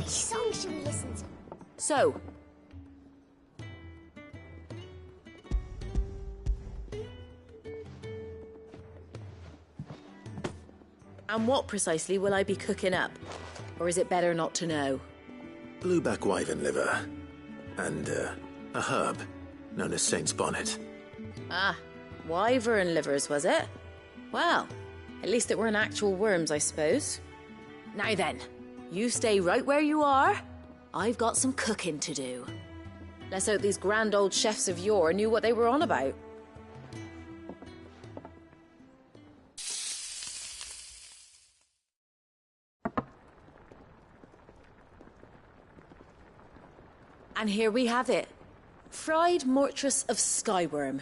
Which song should we listen to? So, and what precisely will I be cooking up? Or is it better not to know? Blueback wyvern liver. And, a herb known as Saint's Bonnet. Ah, wyvern livers, was it? Well, at least it weren't actual worms, I suppose. Now then, you stay right where you are. I've got some cooking to do. Let's hope these grand old chefs of yore knew what they were on about. And here we have it. Fried mortress of skyworm.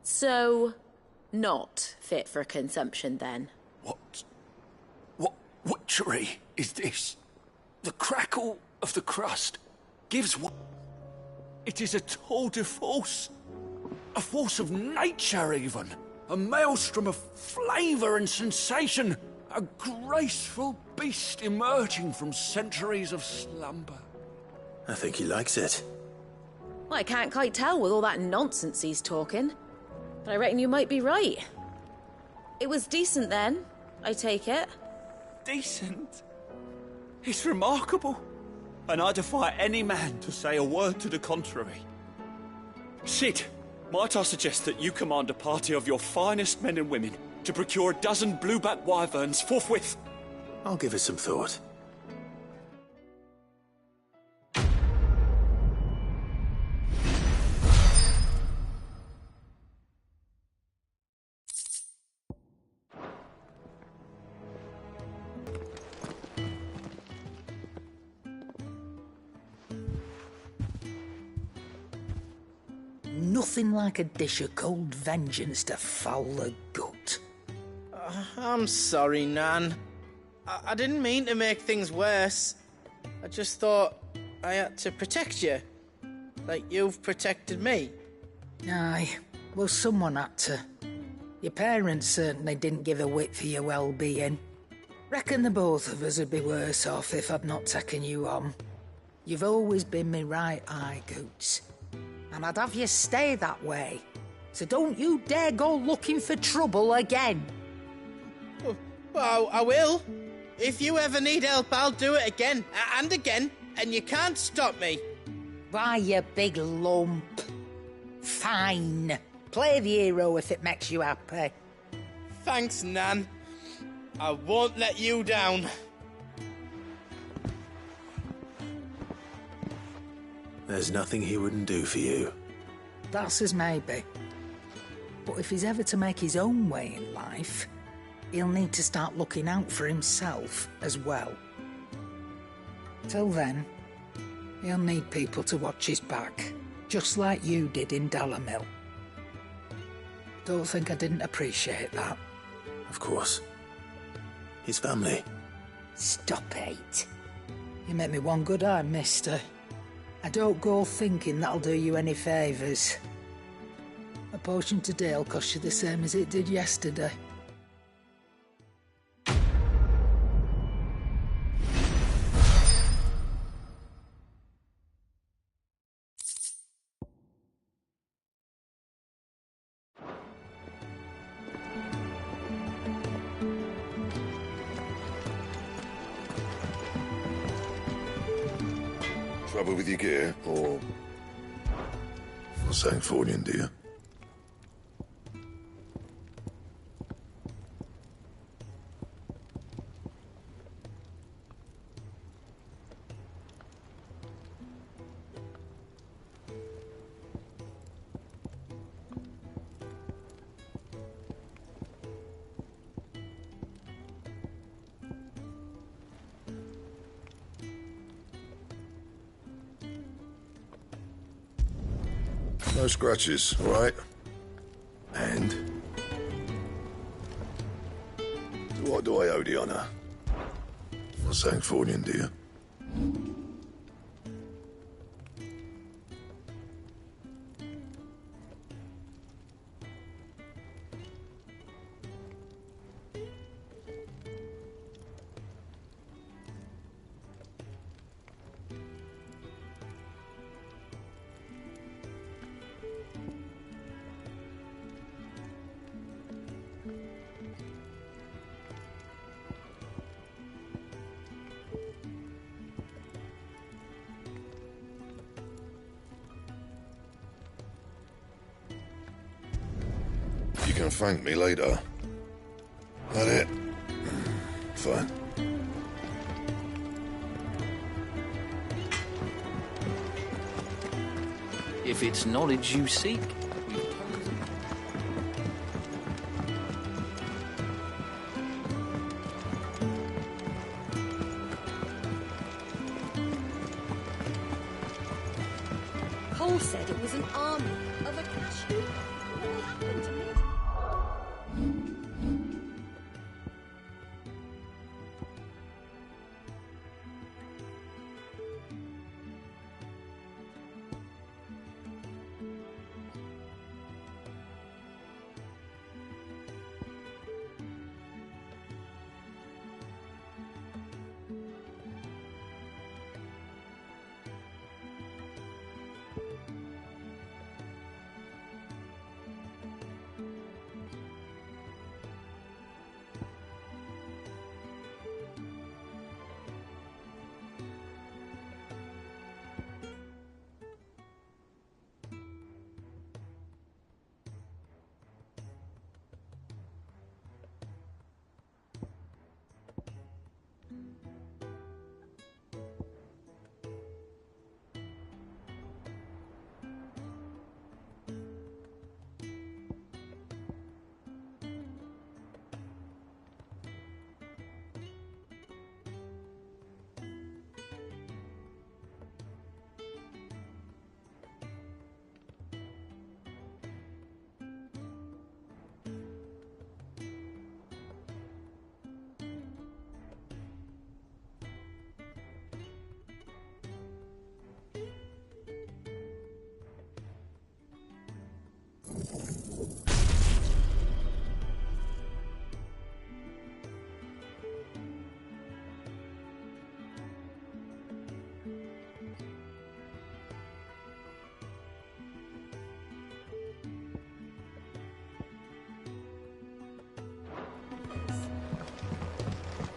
So, not fit for consumption then? What witchery is this? The crackle of the crust gives what? It is a tour de force. A force of nature, even. A maelstrom of flavour and sensation. A graceful beast emerging from centuries of slumber. I think he likes it. Well, I can't quite tell with all that nonsense he's talking. But I reckon you might be right. It was decent then, I take it. Decent? It's remarkable. And I defy any man to say a word to the contrary. Cid, might I suggest that you command a party of your finest men and women to procure a dozen blueback wyverns forthwith? I'll give it some thought. Nothing like a dish of cold vengeance to foul the gut. I'm sorry, Nan. I didn't mean to make things worse. I just thought I had to protect you. Like you've protected me. Aye, well, someone had to. Your parents certainly didn't give a whit for your well-being. Reckon the both of us would be worse off if I'd not taken you on. You've always been me right eye, Goots. And I'd have you stay that way. So don't you dare go looking for trouble again. Well, I will. If you ever need help, I'll do it again and again, and you can't stop me. Why, you big lump. Fine. Play the hero if it makes you happy. Thanks, Nan. I won't let you down. There's nothing he wouldn't do for you. That's as maybe. But if he's ever to make his own way in life, he'll need to start looking out for himself as well. Till then, he'll need people to watch his back, just like you did in Dalamil. Don't think I didn't appreciate that. Of course. His family. Stop it. You make me one good eye, mister. I don't go thinking that'll do you any favours. A potion today'll cost you the same as it did yesterday. Trouble with your gear, or something Fornian, do you? No scratches, all right? And? What do I owe the honour? a Sancthornian, do you? You can thank me later. That it? Fine. If it's knowledge you seek, Cole said it was an army of a cashew. What happened to me?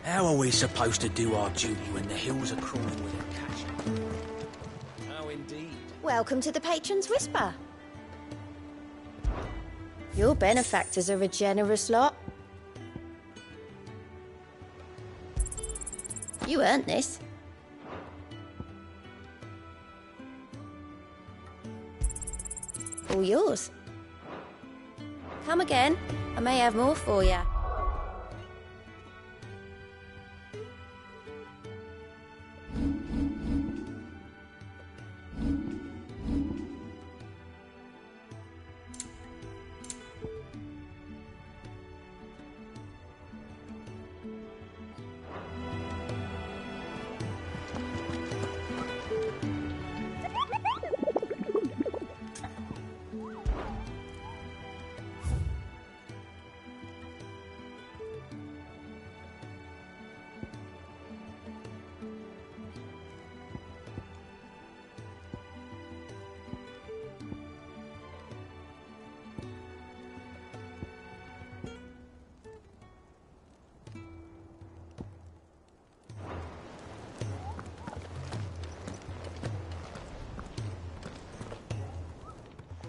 How are we supposed to do our duty when the hills are crawling with a cashew? How indeed. Welcome to the Patron's Whisper. Your benefactors are a generous lot. You earned this. All yours. Come again. I may have more for you.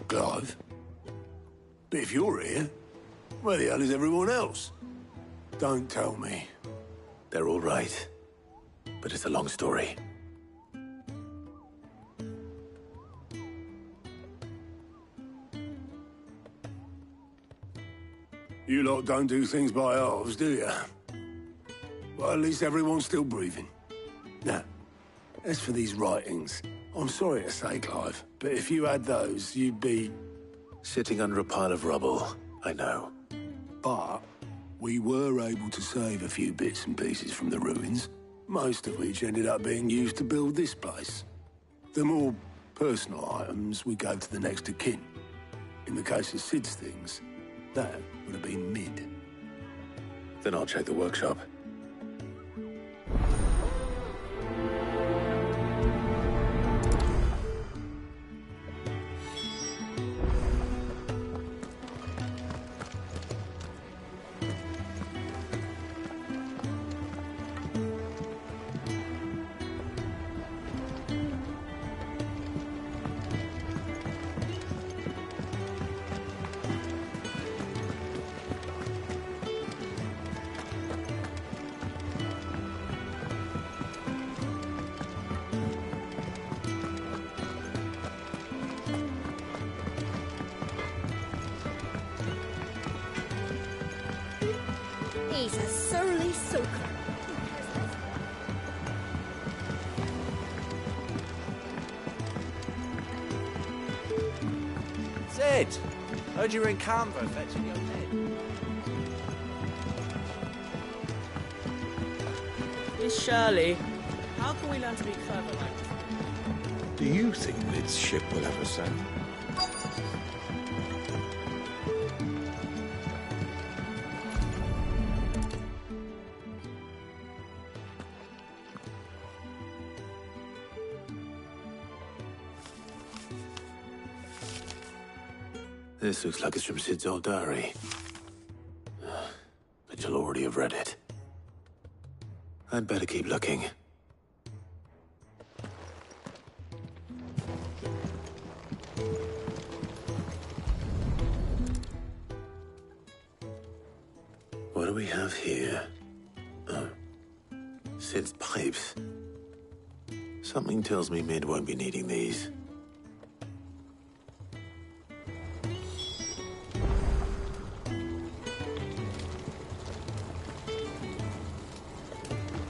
Clive? But if you're here, where the hell is everyone else? Don't tell me. They're all right. But it's a long story. You lot don't do things by halves, do you? Well, at least everyone's still breathing. Now, as for these writings, I'm sorry to say, Clive, but if you had those, you'd be... Sitting under a pile of rubble, I know. But we were able to save a few bits and pieces from the ruins. most of which ended up being used to build this place. The more personal items, we gave to the next of kin. In the case of Sid's things, that would have been Mid. Then I'll check the workshop. He's a surly soaker. Sid! Heard you were in Canberra fetching your head. Miss Shirley, how can we learn to be clever like this? Do you think Mid's ship will ever sail? This looks like it's from Sid's old diary. But you'll already have read it. I'd better keep looking. What do we have here? Oh. Sid's pipes. Something tells me Mid won't be needing these.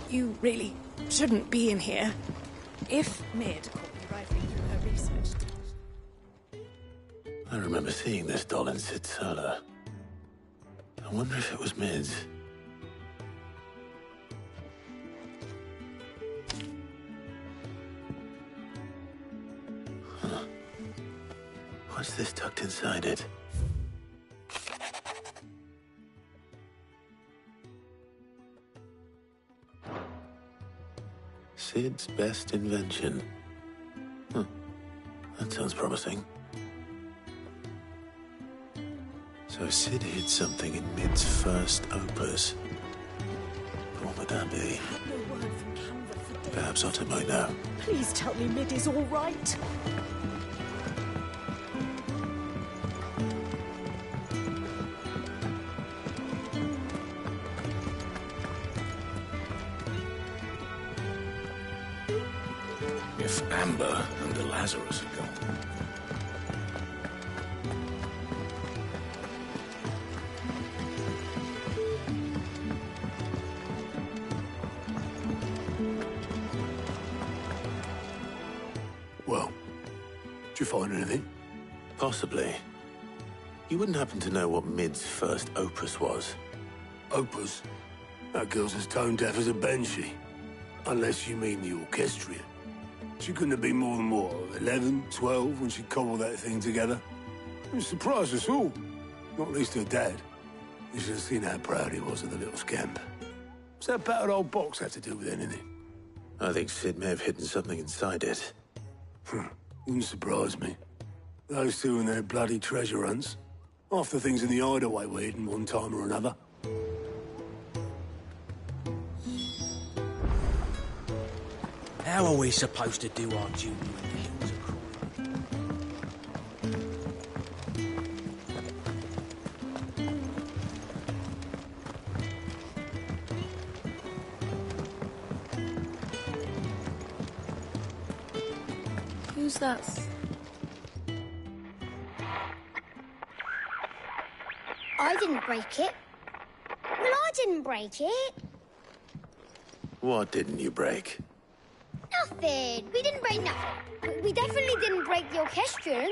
You really shouldn't be in here. If Mid caught me rifling through her research. I remember seeing this doll in Sid's cellar. I wonder if it was Mid's. Huh. What's this tucked inside it? Sid's best invention. Huh. That sounds promising. So Sid hid something in Mid's first opus. But what would that be? No word from Canberra for days. Perhaps Otto might know. Please tell me Mid is all right. If Amber and the Lazarus are gone. Well, did you find anything? Possibly. You wouldn't happen to know what Mid's first opus was? Opus? That girl's as tone deaf as a banshee. Unless you mean the orchestrion. She couldn't have been more than, what, 11, 12 when she cobbled that thing together? It surprised us all. Not least her dad. You should have seen how proud he was of the little scamp. What's that battered old box have to do with anything? I think Sid may have hidden something inside it. Wouldn't surprise me. Those two and their bloody treasure hunts. Half the things in the hideaway were hidden one time or another. How are we supposed to do our duty when the hills are crawling? Who's that? I didn't break it. Well, I didn't break it. What didn't you break? Nothing. We didn't break nothing. We definitely didn't break the orchestrion.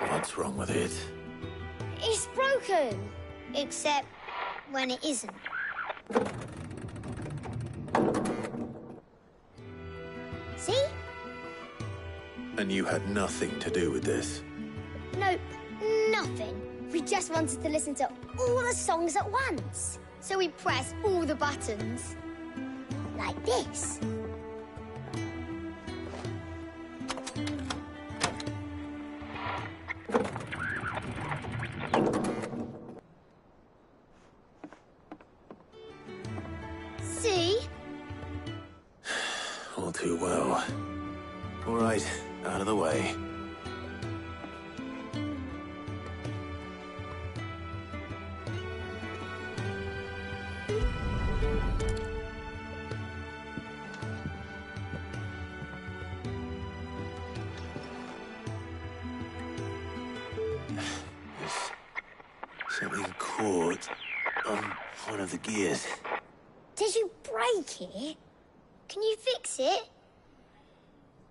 What's wrong with it? It's broken. Except when it isn't. And you had nothing to do with this? Nope, nothing. We just wanted to listen to all the songs at once. So we pressed all the buttons. Like this. See? All too well. All right, out of the way. Something caught on one of the gears. Did you break it? Can you fix it?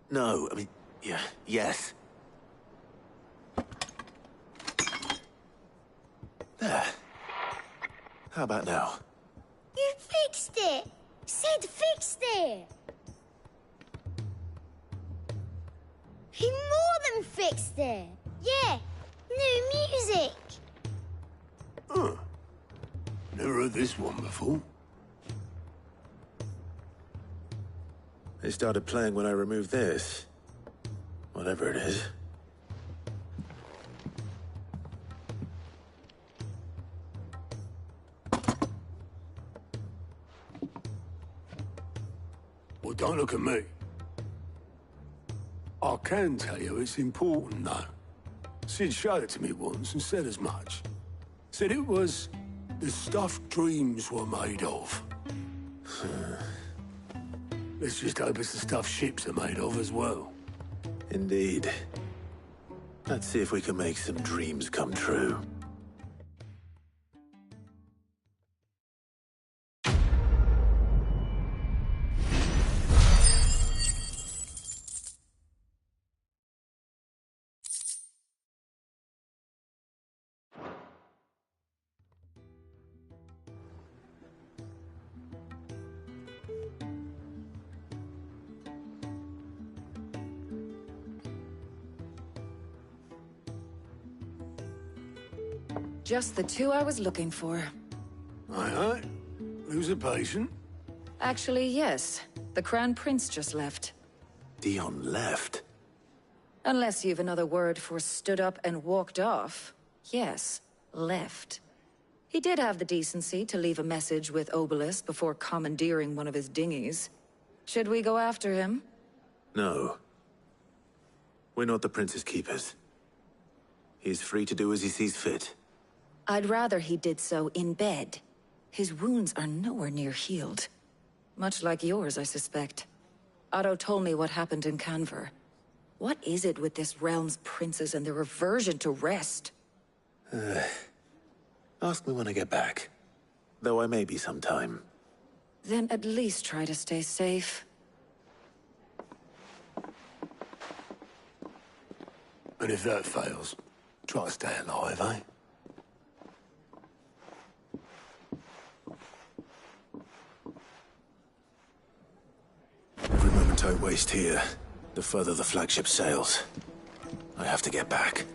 No, I mean, yes. There. How about now? You fixed it! Sid fixed it! He more than fixed it! Yeah, new music! Huh. Never heard this one before. They started playing when I removed this. Whatever it is. Well, don't look at me. I can tell you it's important, though. Sid showed it to me once and said as much. Said it was the stuff dreams were made of. Let's just hope it's the stuff ships are made of as well. Indeed. Let's see if we can make some dreams come true. Just the two I was looking for. Aye. Who's a patient? Actually, yes. The Crown Prince just left. Dion left? Unless you've another word for stood up and walked off. Yes, left. He did have the decency to leave a message with Obelisk before commandeering one of his dinghies. Should we go after him? No. We're not the Prince's keepers. He's free to do as he sees fit. I'd rather he did so in bed. His wounds are nowhere near healed. Much like yours, I suspect. Otto told me what happened in Canver. What is it with this realm's princes and their aversion to rest? Ask me when I get back. Though I may be sometime. Then at least try to stay safe. And if that fails, try to stay alive, eh? Every moment I waste here, the further the flagship sails. I have to get back.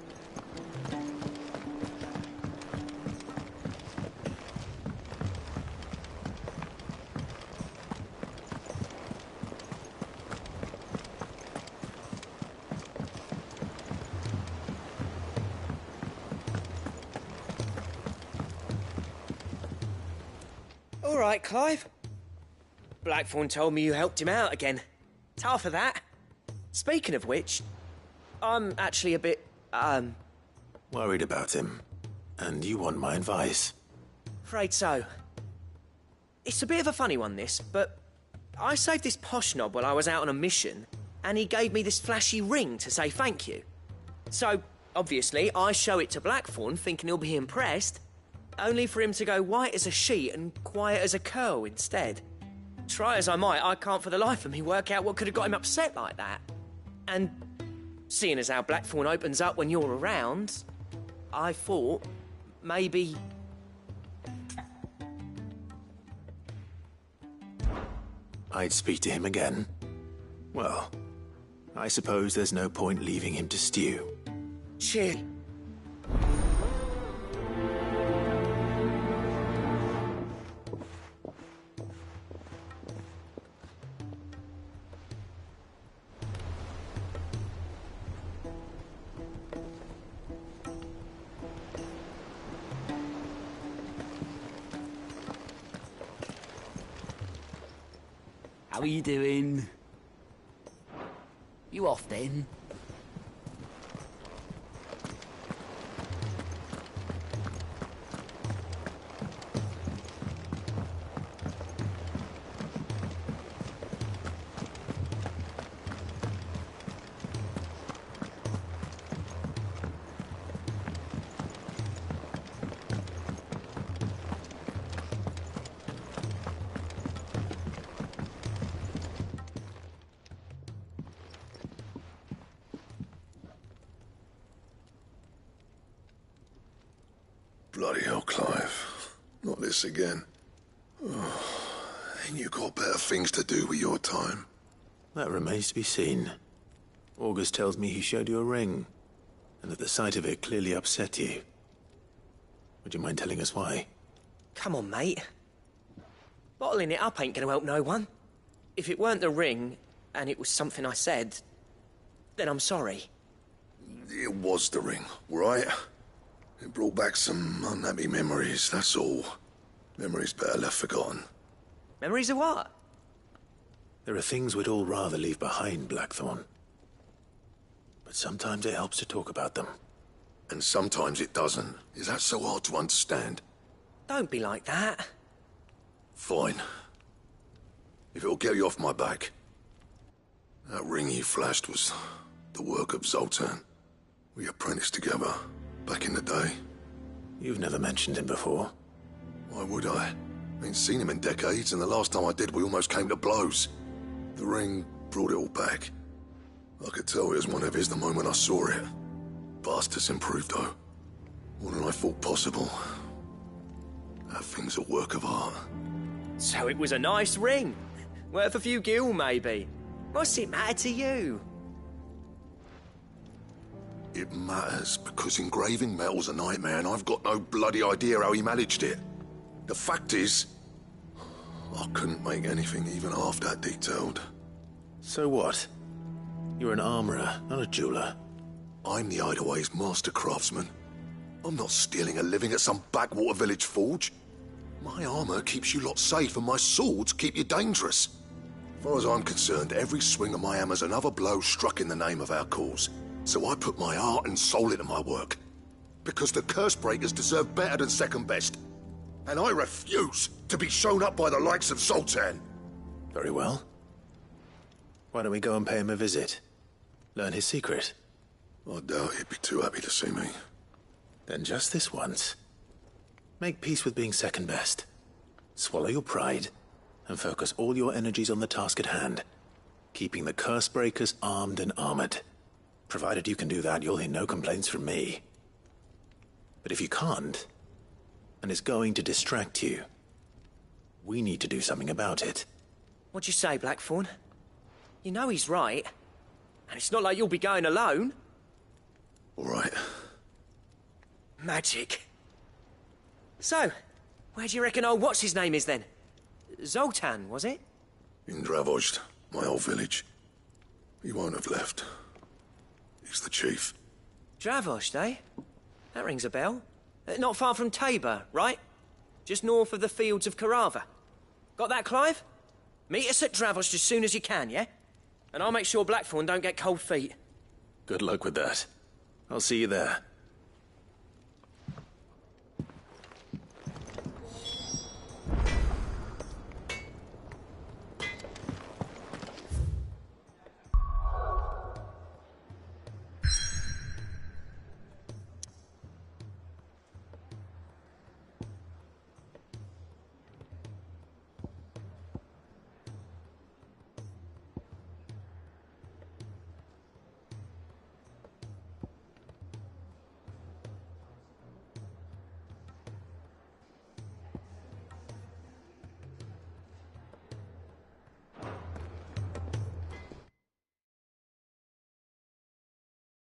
All right, Clive. Blackthorn told me you helped him out again. Tough for that. Speaking of which, I'm actually a bit, Worried about him. And you want my advice? afraid so. It's a bit of a funny one, this, but I saved this posh knob while I was out on a mission, and he gave me this flashy ring to say thank you. So, obviously, I show it to Blackthorn, thinking he'll be impressed, only for him to go white as a sheet and quiet as a curl instead. Try as I might, I can't for the life of me work out what could have got him upset like that. And seeing as how Blackthorn opens up when you're around, I thought maybe... I'd speak to him again. Well, I suppose there's no point leaving him to stew. Cheers. How are you doing? You off then? Bloody hell, Clive. Not this again. Oh, ain't you got better things to do with your time? That remains to be seen. August tells me he showed you a ring, and that the sight of it clearly upset you. Would you mind telling us why? Come on, mate. Bottling it up ain't gonna help no one. If it weren't the ring, and it was something I said, then I'm sorry. It was the ring, right? It brought back some unhappy memories, that's all. Memories better left forgotten. Memories of what? There are things we'd all rather leave behind, Blackthorn. But sometimes it helps to talk about them. And sometimes it doesn't. Is that so hard to understand? Don't be like that. Fine. If it'll get you off my back. That ring you flashed was the work of Zoltan. We apprenticed together. Back in the day. You've never mentioned him before. Why would I? Ain't seen him in decades, and the last time I did, we almost came to blows. The ring brought it all back. I could tell it was one of his the moment I saw it. Bastard's improved, though. More than I thought possible. That thing's a work of art. So it was a nice ring. Worth a few gil, maybe. What's it matter to you? It matters because engraving metal's a nightmare and I've got no bloody idea how he managed it. The fact is, I couldn't make anything even half that detailed. So what? You're an armorer, not a jeweler. I'm the Hideaway's master craftsman. I'm not stealing a living at some backwater village forge. My armor keeps you lot safe and my swords keep you dangerous. As far as I'm concerned, every swing of my hammer's another blow struck in the name of our cause. So I put my heart and soul into my work. Because the Cursebreakers deserve better than second best. And I refuse to be shown up by the likes of Zoltan. Very well. Why don't we go and pay him a visit? Learn his secret. I doubt he'd be too happy to see me. Then just this once. Make peace with being second best. Swallow your pride, and focus all your energies on the task at hand. Keeping the Cursebreakers armed and armored. Provided you can do that, you'll hear no complaints from me. But if you can't, and it's going to distract you, we need to do something about it. What'd you say, Blackthorn? You know he's right. And it's not like you'll be going alone. All right. Magic. So, where do you reckon old what's-his-name is then? Zoltan, was it? In Dravozd, my old village. He won't have left. He's the chief. Dravozd, eh? That rings a bell. Not far from Tabor, right? Just north of the fields of Carava. Got that, Clive? Meet us at Dravozd as soon as you can, yeah? And I'll make sure Blackthorn don't get cold feet. Good luck with that. I'll see you there.